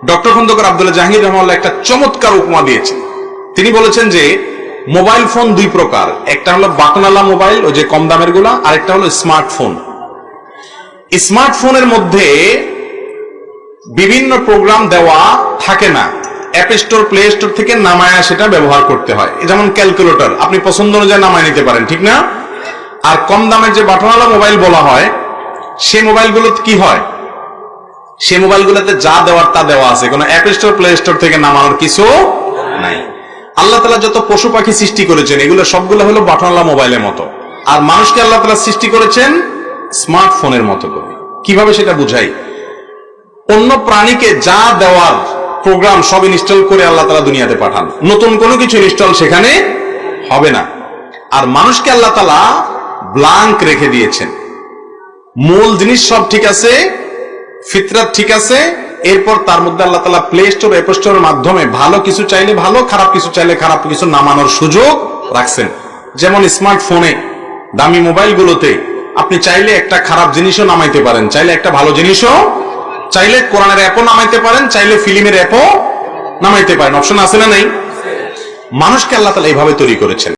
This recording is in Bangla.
ডক্টর খন্দকার আব্দুল্লাহ জাহাঙ্গীর রহমাল্লাহ একটা চমৎকার উপমা দিয়েছেন। তিনি বলেছেন যে মোবাইল ফোন দুই প্রকার, একটা হলো বাটনওয়ালা মোবাইল, ওই যে কম দামের গুলা, আরেকটা হলো স্মার্টফোন। স্মার্টফোনের মধ্যে বিভিন্ন প্রোগ্রাম দেওয়া থাকে না, অ্যাপ স্টোর প্লে স্টোর থেকে নামায়া সেটা ব্যবহার করতে হয়। যেমন ক্যালকুলেটর আপনি পছন্দ অনুযায়ী নামায় নিতে পারেন, ঠিক না? আর কম দামের যে বাটনওয়ালা মোবাইল বলা হয়, সেই মোবাইলগুলোতে কি হয়, সেই মোবাইলগুলোতে যা দেওয়ার তা দেওয়া আছে, কোনো অ্যাপ স্টোর প্লে স্টোর থেকে নামানোর কিছু নাই। আল্লাহ তাআলা যত পশু পাখি সৃষ্টি করেছেন এগুলো সবগুলো হলো বাটনওয়ালা মোবাইলের মতো, আর মানুষকে আল্লাহ তাআলা সৃষ্টি করেছেন স্মার্টফোনের মতো করে। কিভাবে সেটা বুঝাই? অন্য প্রাণীকে যা দেওয়ার প্রোগ্রাম সব ইনস্টল করে আল্লাহ তাআলা দুনিয়াতে পাঠান, নতুন কোনো কিছু ইনস্টল সেখানে হবে না। আর মানুষকে আল্লাহ তাআলা ব্ল্যাঙ্ক রেখে দিয়েছেন, মূল জিনিস সব ঠিক আছে, ফিতরাত ঠিক আছে, এরপর তার মধ্যে আল্লাহ তাআলা প্লে স্টোর অ্যাপ স্টোরের মাধ্যমে ভালো কিছু চাইলে ভালো, খারাপ কিছু চাইলে খারাপ কিছু নামানোর সুযোগ রাখছেন। যেমন স্মার্টফোনে, দামি মোবাইলগুলোতে আপনি চাইলে একটা খারাপ জিনিসও নামাইতে পারেন, চাইলে একটা ভালো জিনিসও, চাইলে কোরআনের অ্যাপও নামাইতে পারেন, চাইলে ফিল্মের অ্যাপও নামাইতে পারেন। অপশন আছে না নাই? মানুষকে আল্লাহ তাআলা এইভাবে তৈরি করেছেন।